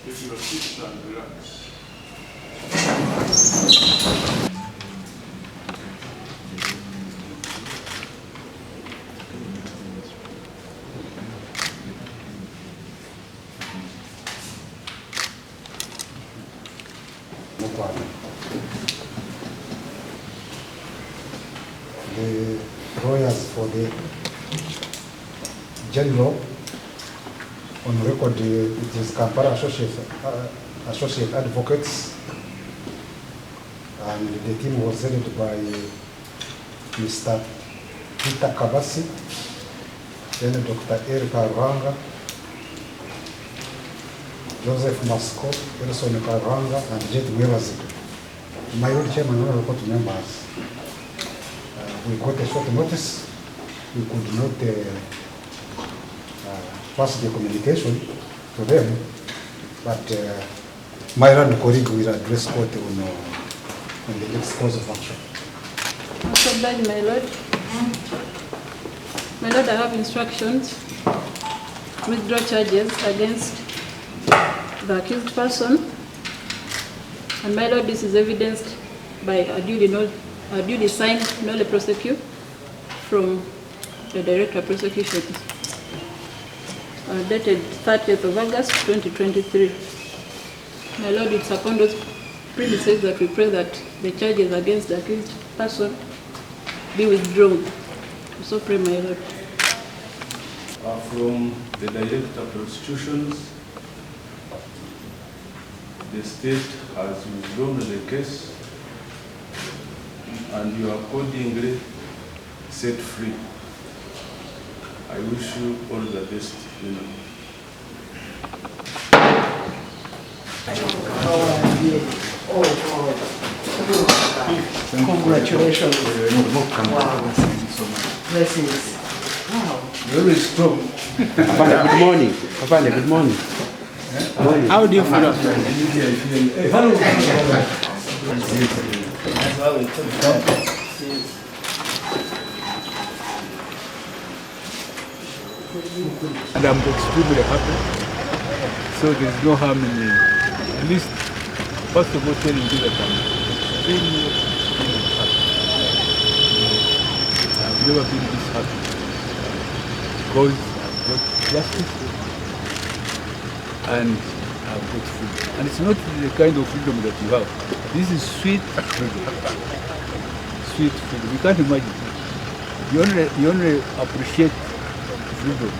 If you will sit and relax. No problem. The lawyers for the general on record, it is Kampala Associate Advocates, and the team was headed by Mr. Peter Kabasi, then Dr. Erica Ranga, Joseph Masco, Elson Karanga, and Jet Wewazi. My own chairman and all court members, we got a short notice. We could not pass the communication to them, but my own colleague will address court on the next course of action. So obliged, my lord. My lord, I have instructions to withdraw charges against the accused person, and my lord, this is evidenced by a duly signed nolle prosequi from the Director of Prosecution, dated 30th of August 2023. My lord, it's upon those premises that we pray that the charges against the accused person be withdrawn. So pray, my lord. From the Director of Prosecutions, the state has withdrawn the case and you are accordingly set free. I wish you all the best. Congratulations. Wow. Blessings. Wow. Very strong. Afande, good morning. Afande, good morning. How do you feel after? And I'm extremely happy. So there's no harm in me. At least, first of all, telling you that I'm extremely happy. I've never been this happy. Because I've got justice and I've got freedom. And it's not the kind of freedom that you have. This is sweet freedom. Sweet freedom. You can't imagine. You only appreciate freedom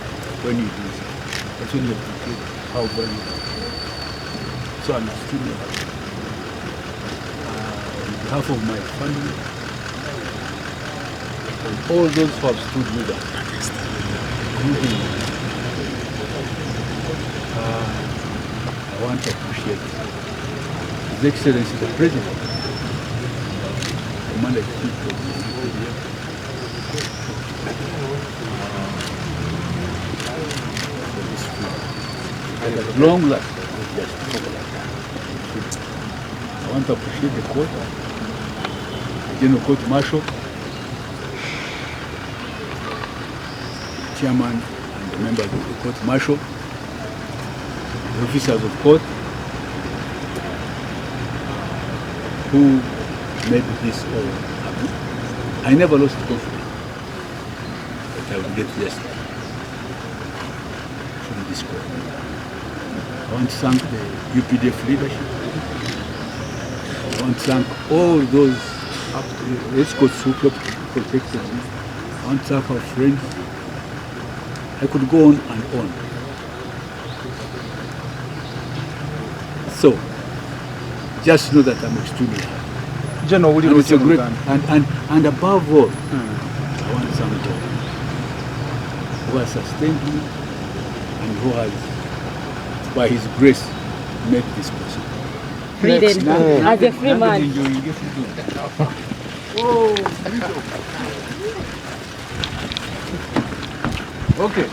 when you do it. That's when you appreciate how valuable it is. So I'm extremely happy. On behalf of my family and all those who have stood with us, including I want to appreciate His Excellency the President, Commander-in-Chief at long last. I want to appreciate the court, the General Court Marshal, Chairman and the members of the Court Marshal, the officers of court who made this all happen. I never lost confidence that I would get justice from this court. I want to thank the UPDF leadership. I want to thank all those escorts who protected me. I want to thank our friends. I could go on and on. So, just know that I'm extremely happy. General, And it's a great, and above all, I want to thank God who has sustained me and who has, by His grace, made this possible. Freedom. As a free man. Okay.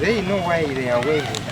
They know why they are waving.